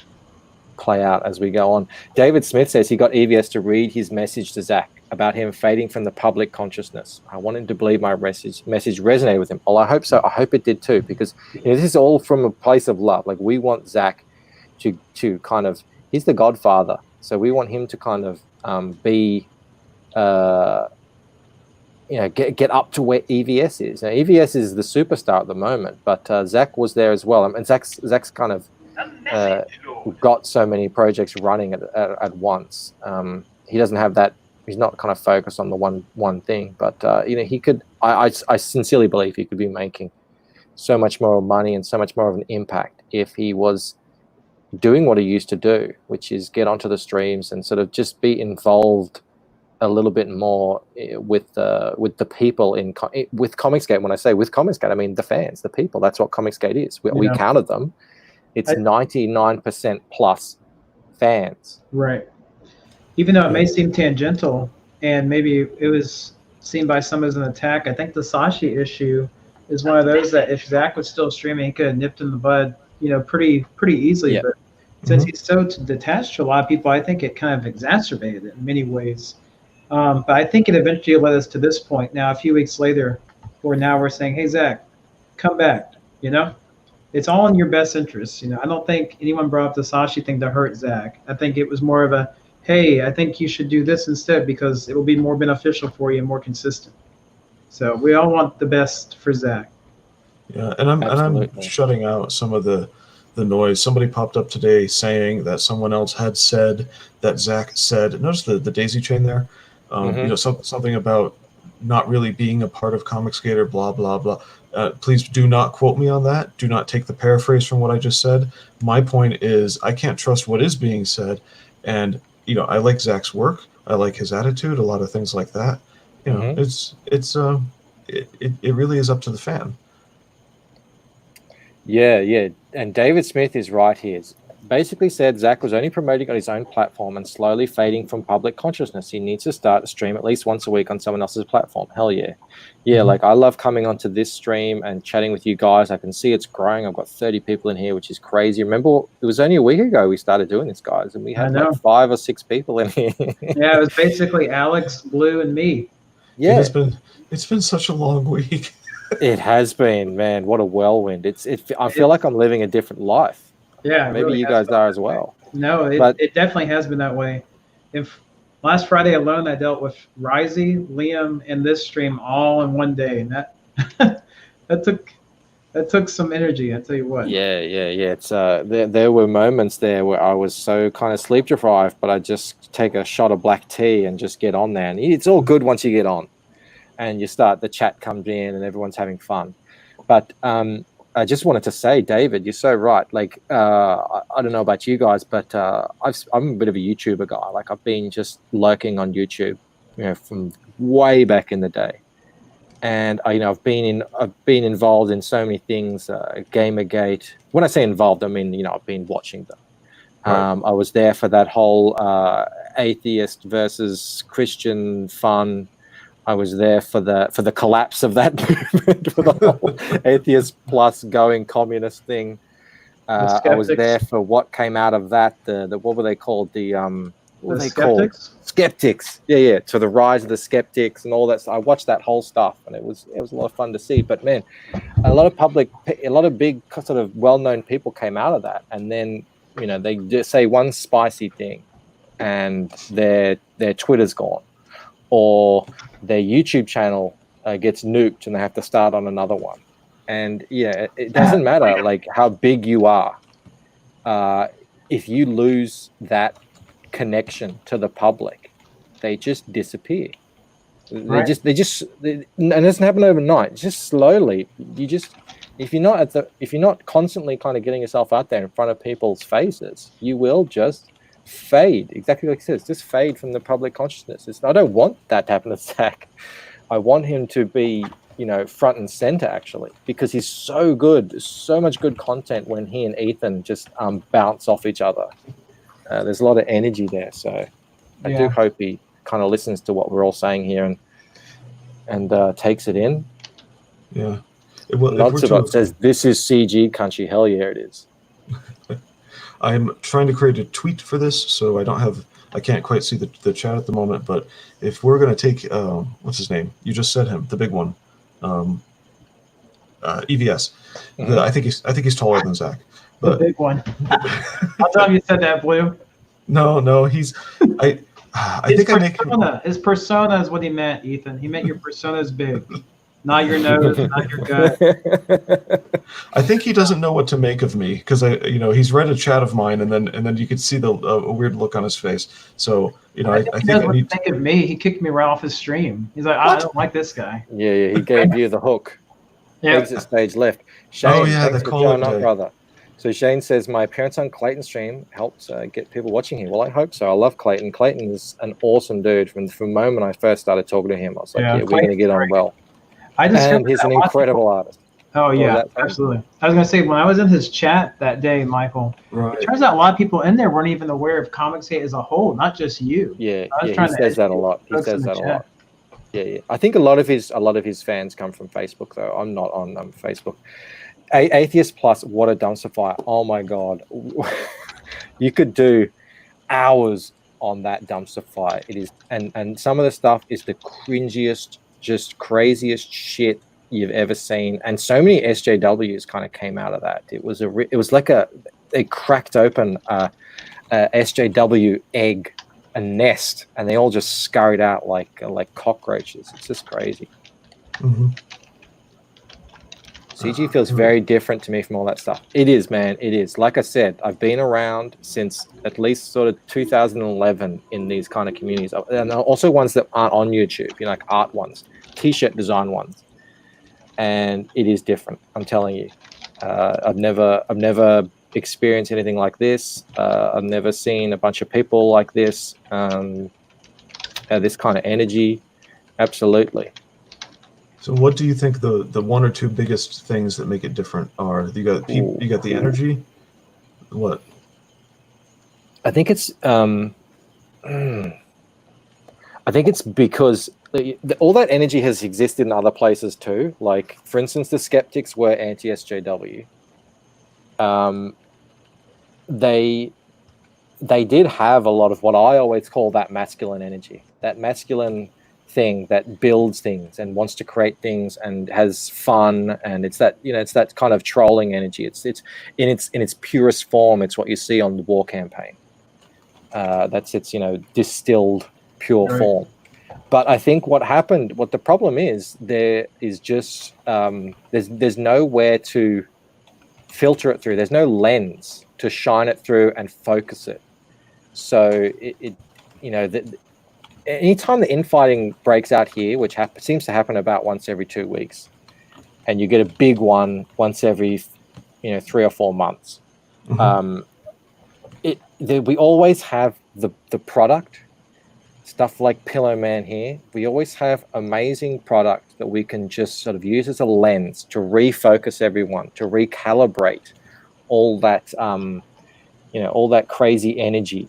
play out as we go on. David Smith says he got EVS to read his message to Zach about him fading from the public consciousness. I want him to believe my message resonated with him. Well, I hope so. I hope it did too, because this is all from a place of love. Like we want Zach to kind of, he's the godfather, so we want him to kind of be get up to where EVS is. Now EVS is the superstar at the moment, but Zach was there as well. And Zach's kind of got so many projects running at once. He doesn't have that. He's not kind of focused on the one thing, but he could. I sincerely believe he could be making so much more money and so much more of an impact if he was doing what he used to do, which is get onto the streams and sort of just be involved a little bit more with the people with Comicsgate. When I say with Comicsgate, I mean the fans, the people. That's what Comicsgate is. We counted them. It's 99% plus fans. Right. Even though it may seem tangential, and maybe it was seen by some as an attack, I think the Sashi issue is one of those that if Zach was still streaming, he could have nipped in the bud, pretty easily. Yeah. But since he's so detached to a lot of people, I think it kind of exacerbated it in many ways. But I think it eventually led us to this point now, a few weeks later, where now we're saying, hey, Zach, come back, It's all in your best interest. I don't think anyone brought up the Sashi thing to hurt Zach. I think it was more of a, hey, I think you should do this instead because it will be more beneficial for you and more consistent. So we all want the best for Zach. Yeah, and I'm shutting out some of the noise. Somebody popped up today saying that someone else had said that Zach said. Notice the daisy chain there. Something about not really being a part of Comicsgate or blah blah blah. Please do not quote me on that. Do not take the paraphrase from what I just said. My point is I can't trust what is being said, and I like Zach's work. I like his attitude. A lot of things like that. It really is up to the fan. Yeah. And David Smith is right here. Basically said Zach was only promoting on his own platform and slowly fading from public consciousness. He needs to start a stream at least once a week on someone else's platform. Hell yeah. Yeah, like I love coming onto this stream and chatting with you guys. I can see it's growing. I've got 30 people in here, which is crazy. Remember, it was only a week ago we started doing this, guys, and we had like 5 or 6 people in here. Yeah, it was basically Alex, Blue, and me. Yeah. It's been such a long week. It has been, man. What a whirlwind. I feel like I'm living a different life. Yeah, maybe really you guys are as well. No, it definitely has been that way. If Last Friday alone, I dealt with Risey, Liam, and this stream all in one day, and that that took some energy. I tell you what. Yeah. It's there were moments there where I was so kind of sleep deprived, but I just take a shot of black tea and just get on there, and it's all good once you get on, and you start the chat comes in and everyone's having fun. But I just wanted to say, David, you're so right. Like I don't know about you guys, but I'm a bit of a YouTuber guy. Like I've been just lurking on YouTube, from way back in the day. And I've been involved in so many things. Gamergate. When I say involved, I mean I've been watching them. Right. I was there for that whole atheist versus Christian fun. I was there for the collapse of that movement, for the whole atheist plus going communist thing. I was there for what came out of that. The what were they called? What were they called? Skeptics. Yeah. To the rise of the skeptics and all that. I watched that whole stuff, and it was a lot of fun to see. But man, a lot of big sort of well-known people came out of that, and then they just say one spicy thing, and their Twitter's gone, or their YouTube channel gets nuked, and they have to start on another one. And it doesn't matter like how big you are, if you lose that connection to the public, they just disappear. And it doesn't happen overnight. It's just slowly. If you're not constantly kind of getting yourself out there in front of people's faces, you will just fade. Exactly like it says, just fade from the public consciousness. I don't want that to happen to Zach. I want him to be front and center, actually, because he's so good. There's so much good content when he and Ethan just bounce off each other. There's a lot of energy there, so I do hope he kind of listens to what we're all saying here and takes it in. Yeah. Says, "This is CG country." Hell yeah, it is. I'm trying to create a tweet for this, so I can't quite see the chat at the moment. But if we're going to take, what's his name? You just said him, the big one, EVS. Mm-hmm. I think he's taller than Zach. But, the big one. I'll tell him you said that, Blue. No, he's. I think I make him. His persona is what he meant, Ethan. He meant your persona is big, not your nose, not your gut. I think he doesn't know what to make of me because he's read a chat of mine and then you could see a weird look on his face. So I think I need to think of me. He kicked me right off his stream. He's like, I don't like this guy. Yeah. He gave you the hook. Exit stage left. Shane, thanks for showing up, brother. So Shane says, my appearance on Clayton's stream helped get people watching him. Well, I hope so. I love Clayton. Clayton is an awesome dude. From the moment I first started talking to him, I was like, we're going to get on well. And he's an incredible artist. Oh, yeah, absolutely. I was going to say, when I was in his chat that day, Michael, it turns out a lot of people in there weren't even aware of Comicsgate as a whole, not just you. Yeah, he says that a lot. Yeah. I think a lot of his fans come from Facebook, though. I'm not on Facebook. Atheist Plus, what a dumpster fire. Oh my God. You could do hours on that dumpster fire. It is, and some of the stuff is the cringiest, just craziest shit you've ever seen. And so many SJWs kind of came out of that. It was like they cracked open a SJW egg, a nest, and they all just scurried out like cockroaches. It's just crazy. Mm-hmm. CG feels very different to me from all that stuff. It is, man. It is. Like I said, I've been around since at least sort of 2011 in these kind of communities, and also ones that aren't on YouTube, like art ones, T-shirt design ones, and it is different. I'm telling you. I've never experienced anything like this. I've never seen a bunch of people like this. This kind of energy, absolutely. So what do you think the one or two biggest things that make it different are? You got the energy. What? I think it's because all that energy has existed in other places too. Like, for instance, the skeptics were anti-SJW. They did have a lot of what I always call that masculine energy, that masculine thing that builds things and wants to create things and has fun, and it's that it's that kind of trolling energy. It's in its purest form. It's what you see on the war campaign. That's its distilled pure Right. form. But I think what the problem is, there is just there's nowhere to filter it through. There's no lens to shine it through and focus it. So anytime the infighting breaks out here, which seems to happen about once every 2 weeks, and you get a big one once every 3 or 4 months, we always have the product. Stuff like Pillow Man here, we always have amazing product that we can just sort of use as a lens to refocus everyone, to recalibrate all that, all that crazy energy,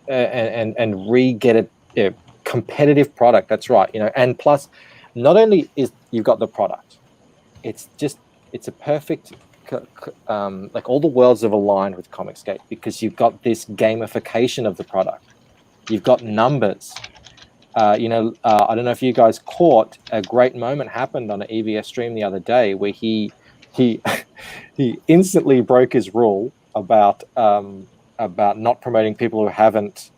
and re-get a competitive product. That's right, and plus, not only is you've got the product, it's a perfect, like all the worlds have aligned with Comicsgate because you've got this gamification of the product. You've got numbers. I don't know if you guys caught a great moment happened on an EVS stream the other day where he he instantly broke his rule about not promoting people who haven't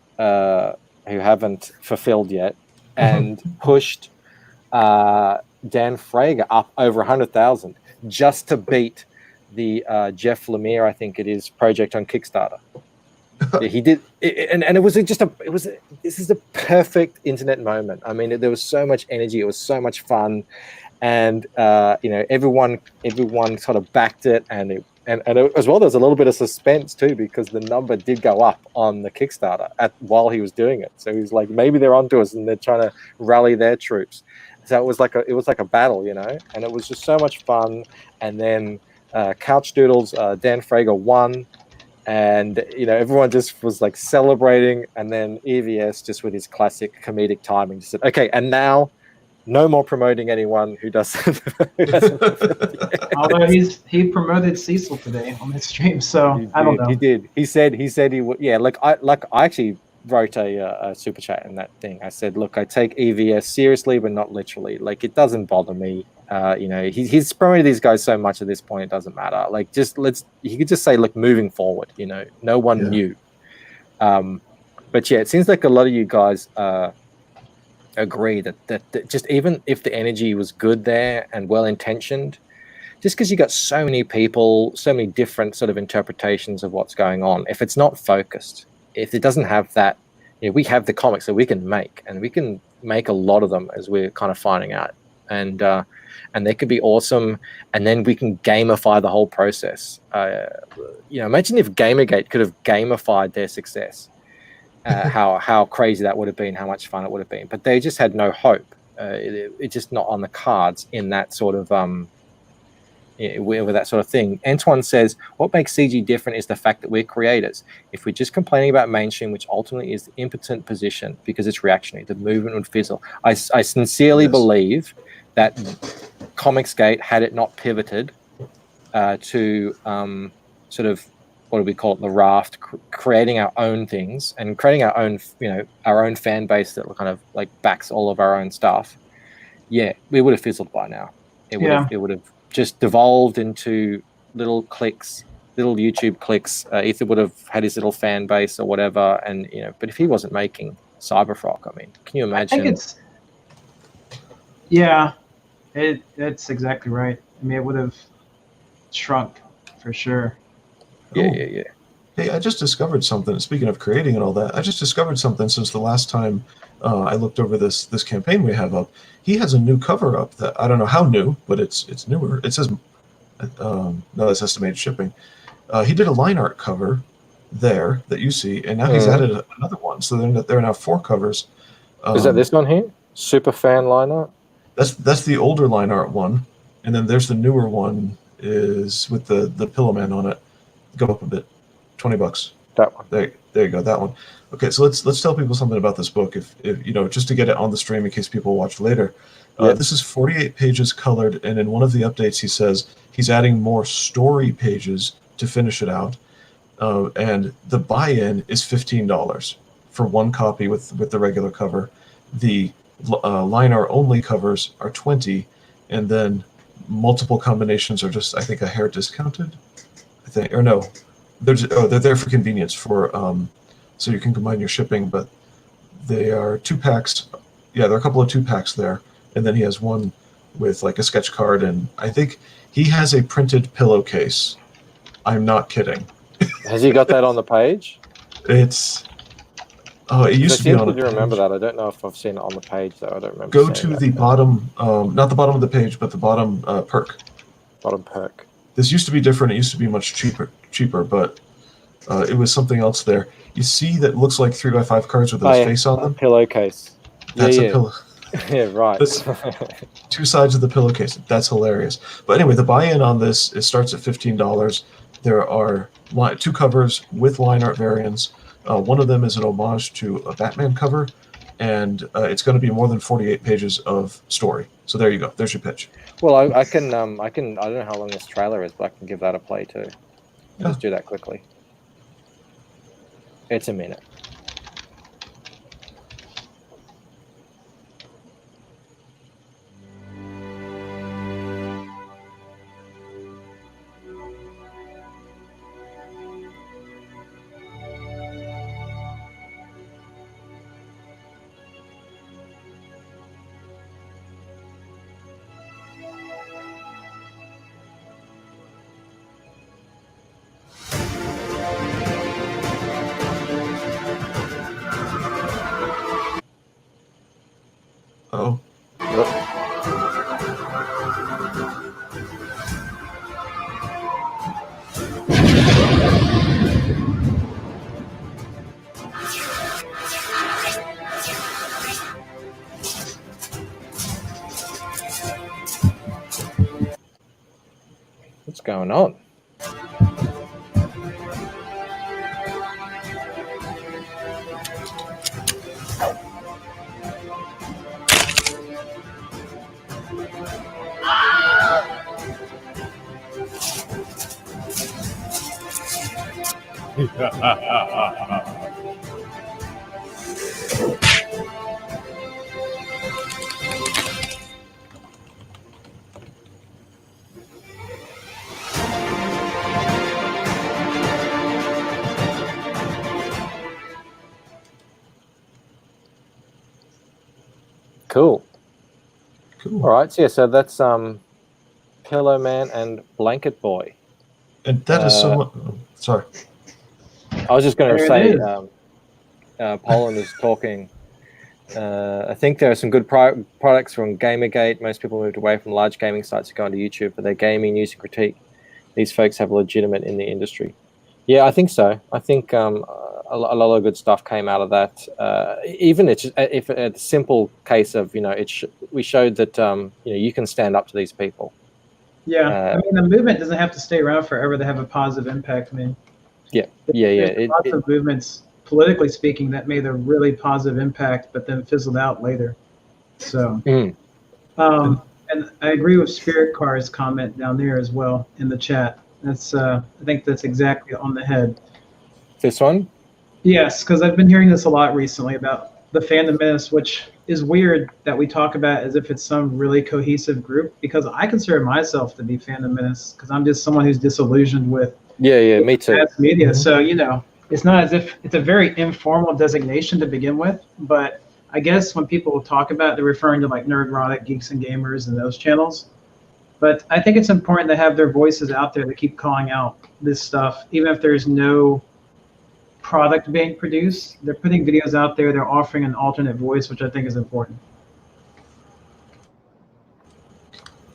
fulfilled yet, and pushed Dan Frager up over 100,000 just to beat the Jeff Lemire, I think it is, project on Kickstarter. Yeah, he did, and it was this is a perfect internet moment. I mean, there was so much energy, it was so much fun, and everyone sort of backed it, and as well, there's a little bit of suspense too because the number did go up on the Kickstarter while he was doing it. So he was like, maybe they're onto us and they're trying to rally their troops. So it was like a battle, and it was just so much fun. And then Couch Doodles, Dan Frager won. And everyone just was like celebrating, and then EVS just with his classic comedic timing just said, okay, and now no more promoting anyone who doesn't. Although he promoted Cecil today on the stream, so I don't know. He did. He said he would. Yeah, I actually wrote a super chat in that thing. I said, look, I take EVS seriously, but not literally. Like, it doesn't bother me. He's promoted these guys so much at this point, it doesn't matter. Like, he could just say, look, moving forward, no one knew. But yeah, it seems like a lot of you guys agree that just even if the energy was good there and well intentioned, just because you got so many people, so many different sort of interpretations of what's going on, if it's not focused, if it doesn't have that, we have the comics that we can make, and we can make a lot of them, as we're kind of finding out, and they could be awesome, and then we can gamify the whole process. Imagine if Gamergate could have gamified their success. How crazy that would have been, how much fun it would have been. But they just had no hope. It's just not on the cards in that sort of with that sort of thing. Antoine says, what makes CG different is the fact that we're creators. If we're just complaining about mainstream, which ultimately is the impotent position because it's reactionary, the movement would fizzle. I sincerely believe that Comicsgate, had it not pivoted to sort of, what do we call it, the raft, creating our own things and creating our own, our own fan base that kind of like backs all of our own stuff. Yeah, we would have fizzled by now. It would have just devolved into little clicks, little YouTube clicks. Ether would have had his little fan base or whatever, and but if he wasn't making Cyberfrock, I mean, can you imagine? I think it's exactly right. I mean, it would have shrunk for sure. Yeah. Hey, I just discovered something. Speaking of creating and all that, I just discovered something since the last time I looked over this campaign we have up. He has a new cover up that I don't know how new, but it's newer. It says no, that's estimated shipping. He did a line art cover there that you see, and now he's added another one. So there are now 4 covers. Is that this one here? Super fan line art? That's the older line art one, and then there's the newer one is with the Pillow Man on it. Go up a bit, $20. That one. There you go. That one. Okay, so let's tell people something about this book, if just to get it on the stream in case people watch later. This is 48 pages colored, and in one of the updates he says he's adding more story pages to finish it out, and the buy-in is $15 for one copy with the regular cover. The line art only covers are $20, and then multiple combinations are just, I think, a hair discounted. Or no, they're there for convenience, for so you can combine your shipping, but They are 2-packs. Yeah, there are a couple of 2-packs there, and then he has one with like a sketch card, and I think he has a printed pillowcase. I'm not kidding. Has he got that on the page? It's it used to be on a page. Remember page. that. I don't know if I've seen it on the page though. I don't remember. Go to the bottom, not the bottom of the page, but the bottom perk. Bottom perk. This used to be different. It used to be much cheaper, but it was something else there. You see that looks like 3x5 cards with his face on them? Pillowcase. That's a pillow. Yeah, right. That's 2 sides of the pillowcase. That's hilarious. But anyway, the buy-in on this, it starts at $15. There are 2 covers with line art variants. One of them is an homage to a Batman cover, and it's going to be more than 48 pages of story. So there you go. There's your pitch. Well, I can. I don't know how long this trailer is, but I can give that a play too. Yeah. Let's do that quickly. It's a minute. Oh. What's going on? Cool. All right. So yeah. So that's Pillow Man and Blanket Boy. And that is so much. Sorry. I was just going to say, Poland is talking. I think there are some good products from Gamergate. Most people moved away from large gaming sites to go onto YouTube for their gaming, news, and critique. These folks have legitimate in the industry. Yeah, I think so. I think a lot of good stuff came out of that. Even if a simple case of, we showed that you can stand up to these people. Yeah, I mean, the movement doesn't have to stay around forever to have a positive impact. I mean, there's lots of movements, politically speaking, that made a really positive impact, but then fizzled out later. So, and I agree with Spirit Car's comment down there as well in the chat. That's I think that's exactly on the head. This one? Yes, because I've been hearing this a lot recently about the Fandom Menace, which is weird that we talk about as if it's some really cohesive group, because I consider myself to be Fandom Menace because I'm just someone who's disillusioned with me too. Mass media. So, it's not as if it's a very informal designation to begin with, but I guess when people talk about it, they're referring to like Nerdrotic, Geeks and Gamers, and those channels. But I think it's important to have their voices out there to keep calling out this stuff, even if there's no product being produced. They're putting videos out there. They're offering an alternate voice, which I think is important.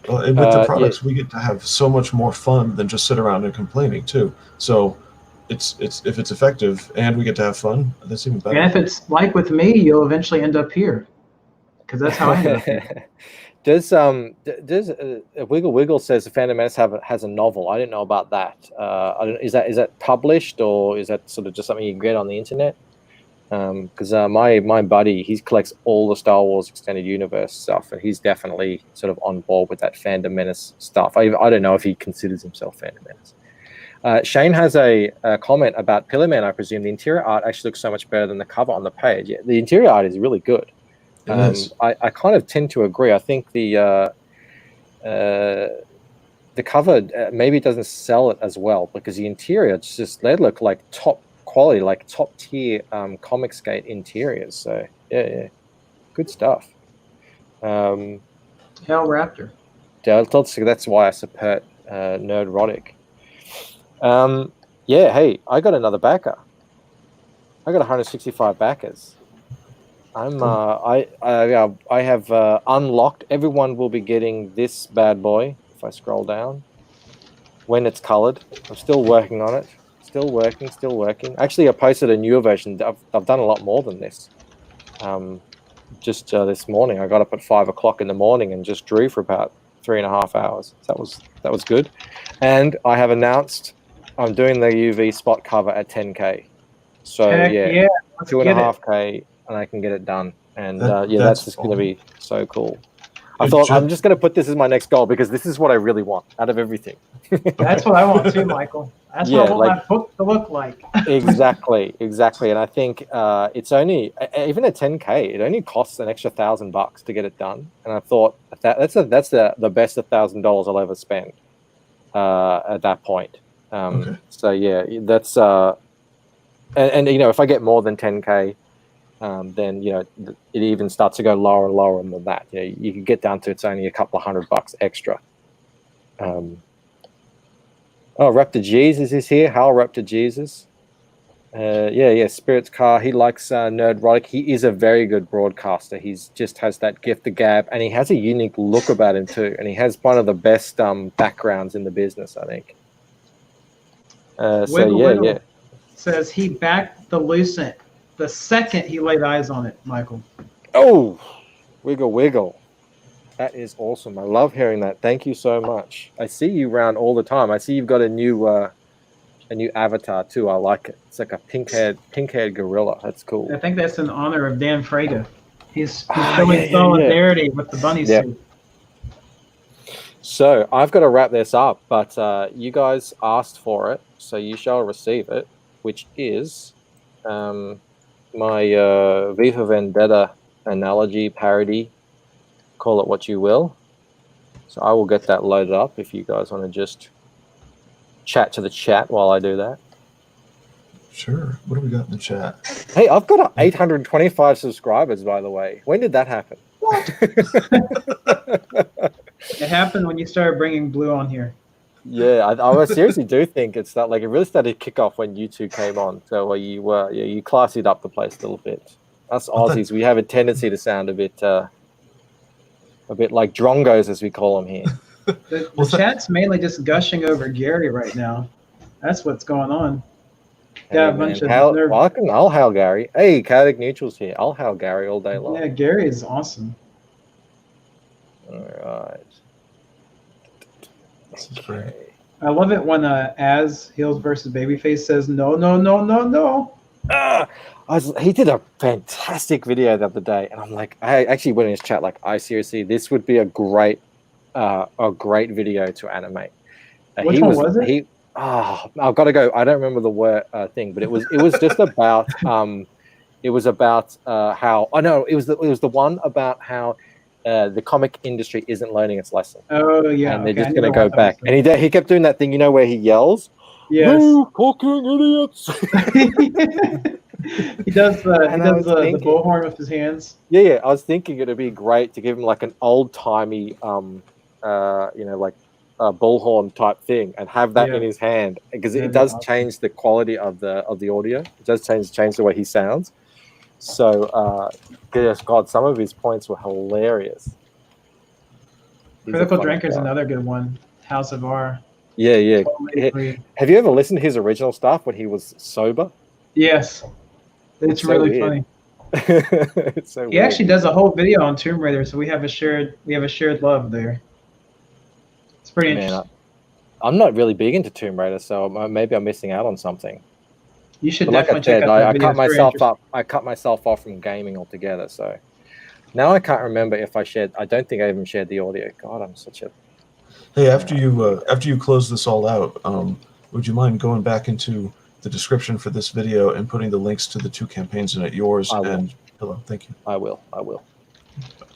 Well, and with the products, we get to have so much more fun than just sit around and complaining too. So, it's if it's effective and we get to have fun, that's even better. And if it's like with me, you'll eventually end up here, because that's how I end up here. Does Wiggle Wiggle says the Phantom Menace has a novel? I didn't know about that. Is that published, or is that sort of just something you can get on the internet? Because my buddy, he collects all the Star Wars Extended Universe stuff, and he's definitely sort of on board with that Phantom Menace stuff. I don't know if he considers himself Phantom Menace. Shane has a comment about Pillar Man. I presume the interior art actually looks so much better than the cover on the page. Yeah, the interior art is really good. I kind of tend to agree. I think the cover maybe doesn't sell it as well, because the interior they look like top quality, like top tier Comicsgate interiors. So Yeah. Good stuff. Hell Raptor. That's why I support Nerdrotic. Yeah, hey, I got another backer. I got 165 backers. I have unlocked. Everyone will be getting this bad boy if I scroll down when it's colored. I'm still working on it. Still working. Actually, I posted a newer version. I've done a lot more than this. Just this morning, I got up at 5 o'clock in the morning and just drew for about 3.5 hours. So that was good. And I have announced I'm doing the UV spot cover at 10K. So Heck yeah, let's 2.5K, and I can get it done. And that's just going to be so cool. I Hey, thought Jeff- I'm just going to put this as my next goal because this is what I really want out of everything. That's what I want too, Michael. That's what I want my book to look like. Exactly. And I think it's only, even at 10K, it only costs an extra $1,000 to get it done. And I thought that's the best $1,000 I'll ever spend at that point. Okay. So yeah, that's and if I get more than 10K, then it even starts to go lower and lower than that. You can get down to it's only a couple of $100 extra. Raptor Jesus is here. Hal Raptor Jesus. Spirit's Car. He likes Nerdrotic. He is a very good broadcaster. He's just has that gift of gab, and he has a unique look about him too. And he has one of the best backgrounds in the business, I think. Wiggle says he backed the Lucent the second he laid eyes on it, Michael. Oh, wiggle. That is awesome. I love hearing that. Thank you so much. I see you around all the time. I see you've got a new avatar too. I like it. It's like a pink-haired gorilla. That's cool. I think that's in honor of Dan Fraga. He's showing solidarity with the bunny suit. So I've got to wrap this up, but you guys asked for it, so you shall receive it, which is my V for Vendetta analogy parody. Call it what you will. So I will get that loaded up if you guys want to just chat to the chat while I do that. Sure. What do we got in the chat? Hey, I've got 825 subscribers, by the way. When did that happen? What? It happened when you started bringing Blue on here. Yeah, I seriously do think it's that. Like, it really started to kick off when you two came on. So you classied up the place a little bit. Us Aussies, we have a tendency to sound a bit like drongos, as we call them here. The chat's mainly just gushing over Gary right now. That's what's going on. Got a bunch of I'll hail Gary. Hey, Chaotic Neutral's here. I'll hail Gary all day long. Yeah, Gary is awesome. All right. This is great. I love it when As Heels versus Babyface says no. He did a fantastic video the other day, and I'm like, I actually went in his chat like, seriously, this would be a great video to animate. Which one was it? I've got to go. I don't remember the word thing, but it was just about it was about how it was the one about how the comic industry isn't learning its lesson. Oh yeah, and they're just going to go back. And he kept doing that thing, where he yells, "Yes, you fucking idiots!" He does the bullhorn with his hands. Yeah. I was thinking it'd be great to give him like an old timey, like a bullhorn type thing, and have that in his hand, because it does change the quality of the audio. It does change the way he sounds. So, God, some of his points were hilarious. Critical Drinker is another good one. House of R. Yeah. Have you ever listened to his original stuff when he was sober? Yes. It's so really funny. It's so he actually does a whole video on Tomb Raider, so we have a shared love there. It's pretty interesting. I'm not really big into Tomb Raider, so maybe I'm missing out on something. You should definitely check out that video. I cut myself off from gaming altogether. So now I can't remember if I shared. I don't think I even shared the audio. God, I'm such a. Hey, after you close this all out, would you mind going back into the description for this video and putting the links to the two campaigns in it, yours and hello? Thank you. I will.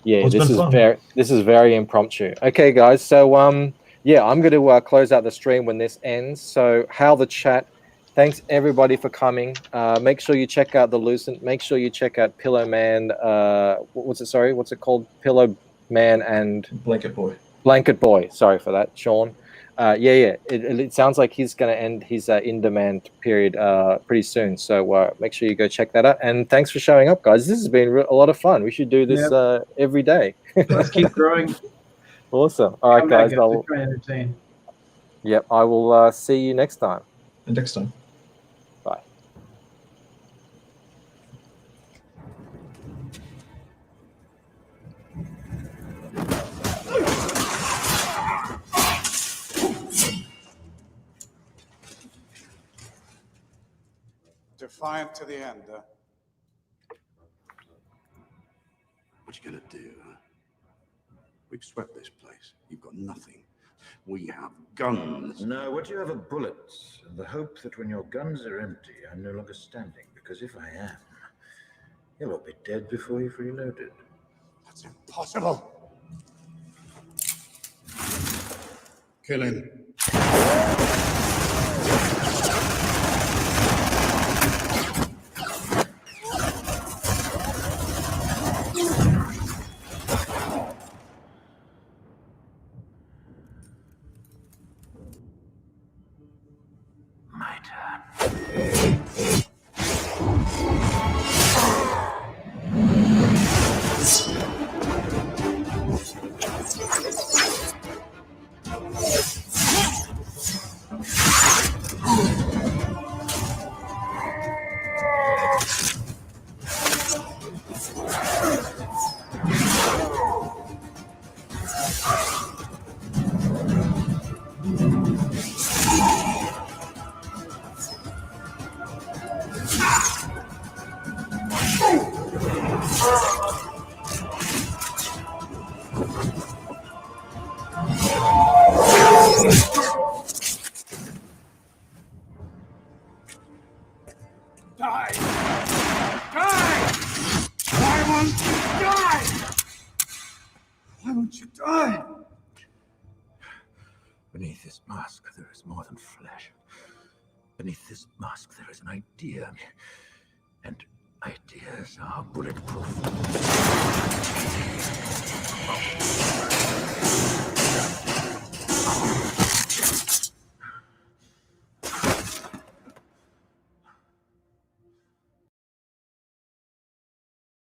Yeah, this is very impromptu. Okay, guys. So I'm going to close out the stream when this ends. So how the chat Thanks everybody for coming. Make sure you check out the Lucent. Make sure you check out Pillow Man. What's it called? Pillow Man and Blanket Boy. Blanket Boy. Sorry for that, Sean. It sounds like he's going to end his in-demand period pretty soon. So make sure you go check that out. And thanks for showing up, guys. This has been a lot of fun. We should do this every day. Let's keep growing. Awesome. All right, Come back, guys. to try and entertain. Yep, I will see you next time. And next time. Bye. Defiant to the end, huh? What you gonna do, huh? We've swept this place. You've got nothing. We have guns. No, what you have are bullets, and the hope that when your guns are empty, I'm no longer standing, because if I am, you'll all be dead before you've reloaded. That's impossible. Kill him. My turn. Die! Die! Why won't you die? Why won't you die? Beneath this mask, there is more than flesh. Beneath this mask, there is an idea. And ideas are bulletproof.